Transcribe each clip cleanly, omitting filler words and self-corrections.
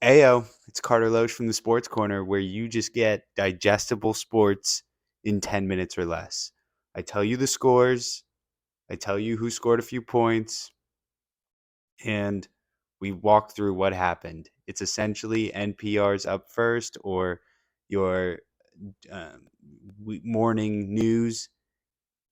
Ayo, it's Carter Loesch from the Sports Corner, where you just get digestible sports in 10 minutes or less. I tell you the scores, I tell you who scored a few points, and we walk through what happened. It's essentially NPR's Up First or your um, morning news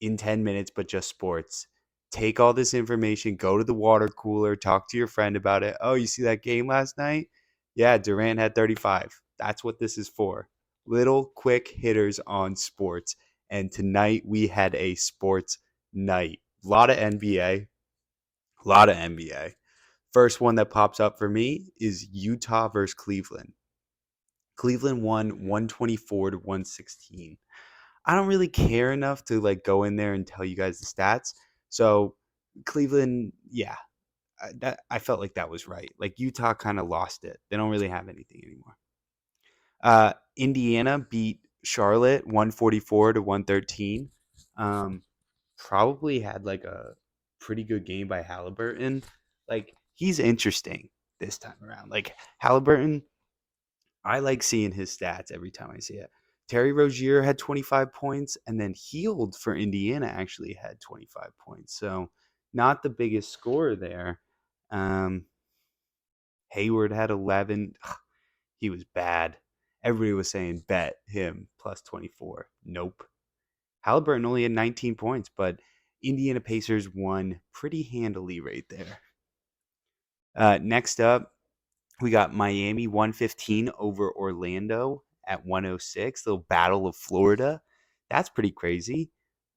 in 10 minutes, but just sports. Take all this information, go to the water cooler, talk to your friend about it. Oh, you see that game last night? Yeah, Durant had 35. That's what this is for. Little quick hitters on sports. And tonight we had a sports night. A lot of NBA, a lot of NBA. First one that pops up for me is Utah versus Cleveland. Cleveland won 124 to 116. I don't really care enough to like go in there and tell you guys the stats. So Cleveland, yeah, I felt like that was right. Like Utah kind of lost it. They don't really have anything anymore. Indiana beat Charlotte 144 to 113. Um, Probably had like a pretty good game by Halliburton. Like he's interesting this time around. Like Halliburton, I like seeing his stats every time I see it. Terry Rozier had 25 points, and then Heald for Indiana actually had 25 points. So not the biggest scorer there. Um, Hayward had 11. Ugh, he was bad. Everybody was saying bet him plus 24. Nope. Halliburton only had 19 points, but Indiana Pacers won pretty handily right there. Next up, we got Miami 115 over Orlando at 106. Little Battle of Florida. That's pretty crazy.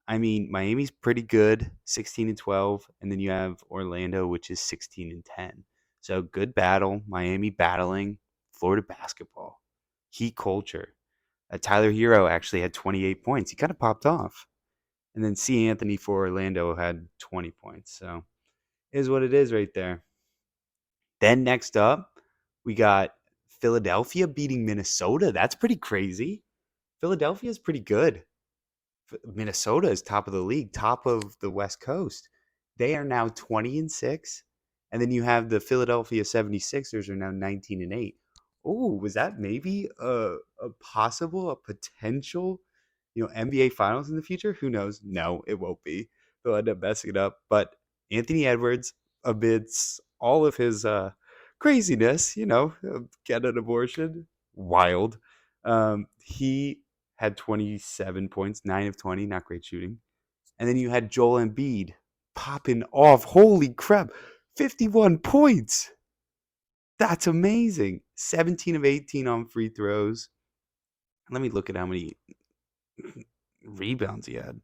I mean, Miami's pretty good, 16 and 12, and then you have Orlando, which is 16 and 10. So good battle. Miami battling Florida basketball. Heat culture. Tyler Hero actually had 28 points. He kind of popped off. And then C. Anthony for Orlando had 20 points. So it is what it is right there. Then next up, we got Philadelphia beating Minnesota. That's pretty crazy. Philadelphia is pretty good. Minnesota is top of the league, top of the West Coast. They are now 20 and 6. And then you have the Philadelphia 76ers are now 19 and 8. Oh, was that maybe a potential, NBA finals in the future? Who knows? No, it won't be. They'll end up messing it up. But Anthony Edwards, amidst all of his craziness, get an abortion, wild. He had 27 points, 9 of 20, not great shooting. And then you had Joel Embiid popping off. Holy crap, 51 points. That's amazing. 17 of 18 on free throws. Let me look at how many rebounds he had.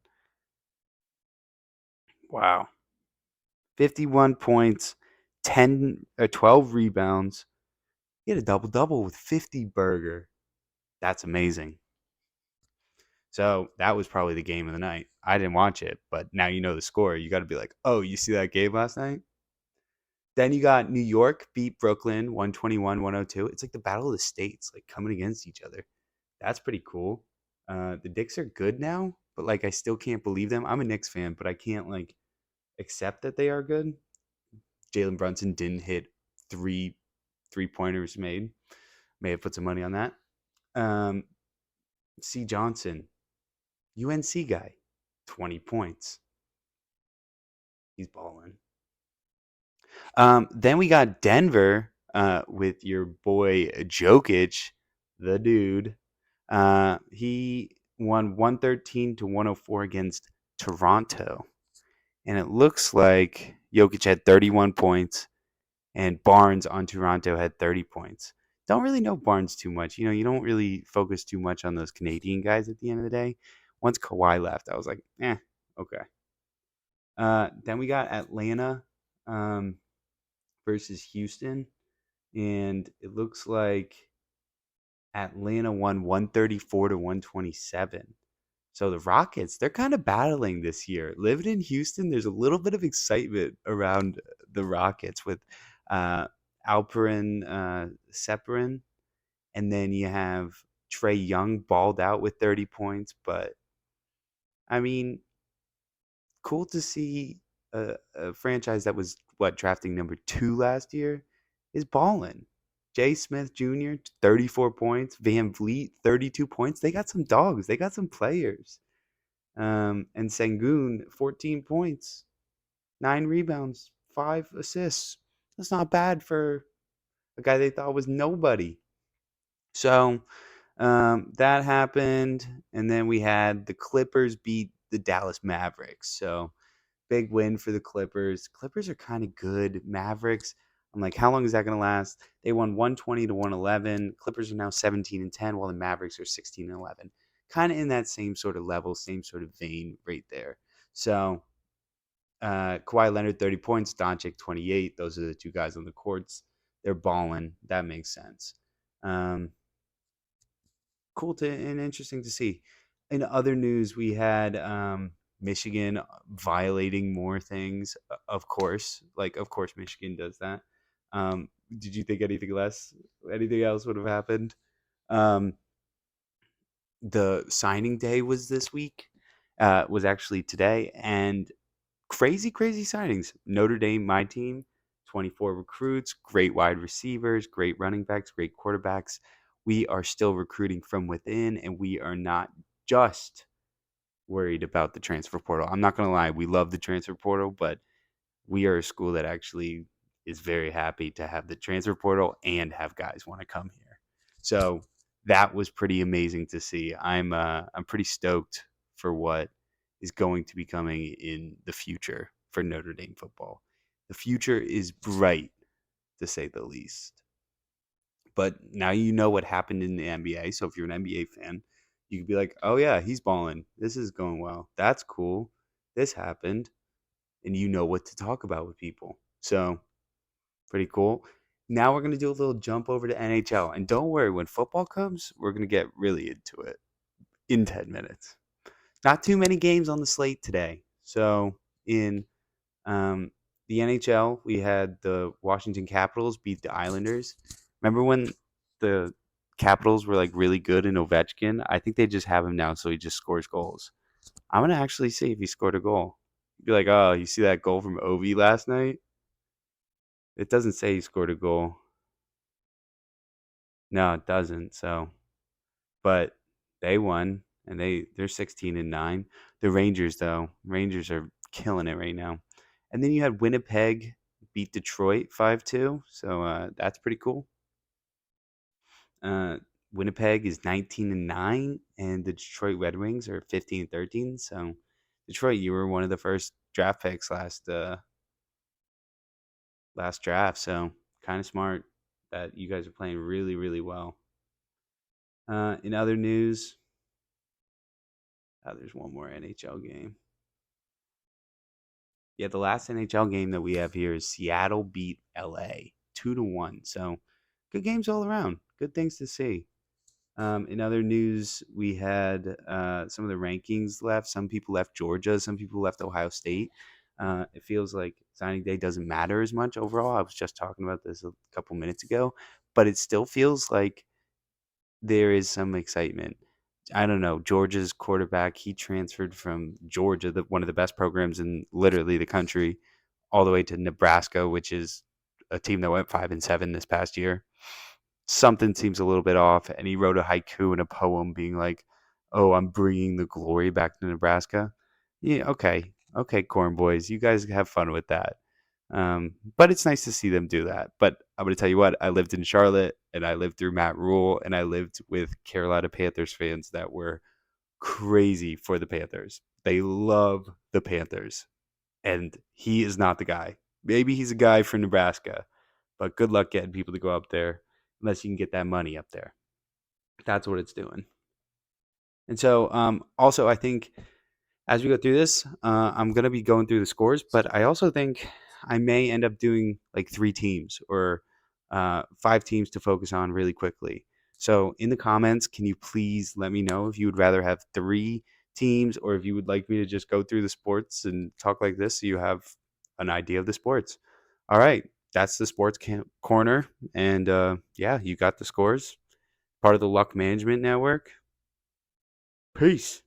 Wow. 51 points, 10 or 12 rebounds. He had a double double with 50 burger. That's amazing. So that was probably the game of the night. I didn't watch it, but now you know the score. You got to be like, oh, you see that game last night? Then you got New York beat Brooklyn 121-102. It's like the battle of the states, like coming against each other. That's pretty cool. The Knicks are good now, but like I still can't believe them. I'm a Knicks fan, but I can't like accept that they are good. Jalen Brunson didn't hit three pointers made. May have put some money on that. Um, C. Johnson, UNC guy, 20 points. He's balling. Then we got Denver with your boy Jokic, the dude. He won 113 to 104 against Toronto. And it looks like Jokic had 31 points and Barnes on Toronto had 30 points. Don't really know Barnes too much. You don't really focus too much on those Canadian guys at the end of the day. Once Kawhi left, I was like, okay. Then we got Atlanta um, versus Houston. And it looks like Atlanta won 134 to 127. So the Rockets, they're kind of battling this year. Living in Houston, there's a little bit of excitement around the Rockets with uh, Alperin Seperin. And then you have Trey Young balled out with 30 points. But, I mean, cool to see a franchise that was, drafting number 2 last year is balling. Jay Smith Jr., 34 points. Van Vliet, 32 points. They got some dogs. They got some players. And Sengun, 14 points, 9 rebounds, 5 assists. That's not bad for a guy they thought was nobody. So that happened. And then we had the Clippers beat the Dallas Mavericks. So big win for the Clippers. Clippers are kind of good. Mavericks, I'm like, how long is that going to last? They won 120 to 111. Clippers are now 17 and 10, while the Mavericks are 16 and 11. Kind of in that same sort of level, same sort of vein right there. So Kawhi Leonard 30 points, Doncic 28. Those are the two guys on the courts. They're balling. That makes sense. Um, cool to and interesting to see. In other news, we had Michigan violating more things. Of course, of course, Michigan does that. Did you think anything else would have happened? Um, the signing day was this week. Was actually today, and crazy, crazy signings. Notre Dame, my team, 24 recruits, great wide receivers, great running backs, great quarterbacks. We are still recruiting from within, and we are not just worried about the transfer portal. I'm not going to lie, we love the transfer portal, but we are a school that actually is very happy to have the transfer portal and have guys want to come here. So that was pretty amazing to see. I'm pretty stoked for what is going to be coming in the future for Notre Dame football. The future is bright, to say the least. But now you know what happened in the NBA. So if you're an NBA fan, you could be like, "Oh yeah, he's balling. This is going well. That's cool. This happened." And you know what to talk about with people. So pretty cool. Now we're gonna do a little jump over to NHL. And don't worry, when football comes, we're gonna get really into it in 10 minutes. Not too many games on the slate today. So in um, the NHL, we had the Washington Capitals beat the Islanders. Remember when the Capitals were like really good in Ovechkin? I think they just have him now, so he just scores goals. I'm gonna actually see if he scored a goal. Be like, oh, you see that goal from Ovi last night? It doesn't say he scored a goal. No, it doesn't. So, but they won, and they're 16 and 9. The Rangers, though, Rangers are killing it right now. And then you had Winnipeg beat Detroit 5-2. So that's pretty cool. Uh, Winnipeg is 19 and 9, and the Detroit Red Wings are 15 and 13. So Detroit, you were one of the first draft picks last draft. So kind of smart that you guys are playing really, really well. In other news, there's one more NHL game. Yeah, the last NHL game that we have here is Seattle beat LA 2-1. So good games all around. Good things to see. In other news, we had some of the rankings left. Some people left Georgia. Some people left Ohio State. It feels like signing day doesn't matter as much overall. I was just talking about this a couple minutes ago, but it still feels like there is some excitement. I don't know. Georgia's quarterback, he transferred from Georgia, one of the best programs in literally the country, all the way to Nebraska, which is a team that went 5-7 this past year. Something seems a little bit off, and he wrote a haiku and a poem being like, "Oh, I'm bringing the glory back to Nebraska." Yeah, okay, corn boys, you guys have fun with that. But it's nice to see them do that. But I'm going to tell you what, I lived in Charlotte, and I lived through Matt Rule, and I lived with Carolina Panthers fans that were crazy for the Panthers. They love the Panthers, and he is not the guy. Maybe he's a guy from Nebraska, but good luck getting people to go up there unless you can get that money up there. That's what it's doing. And so, also, I think as we go through this, I'm going to be going through the scores, but I also think I may end up doing like 3 teams or 5 teams to focus on really quickly. So, in the comments, can you please let me know if you would rather have 3 teams or if you would like me to just go through the sports and talk like this so you have an idea of the sports? All right, that's the corner. And yeah, you got the scores. Part of the Luck Management Network. Peace.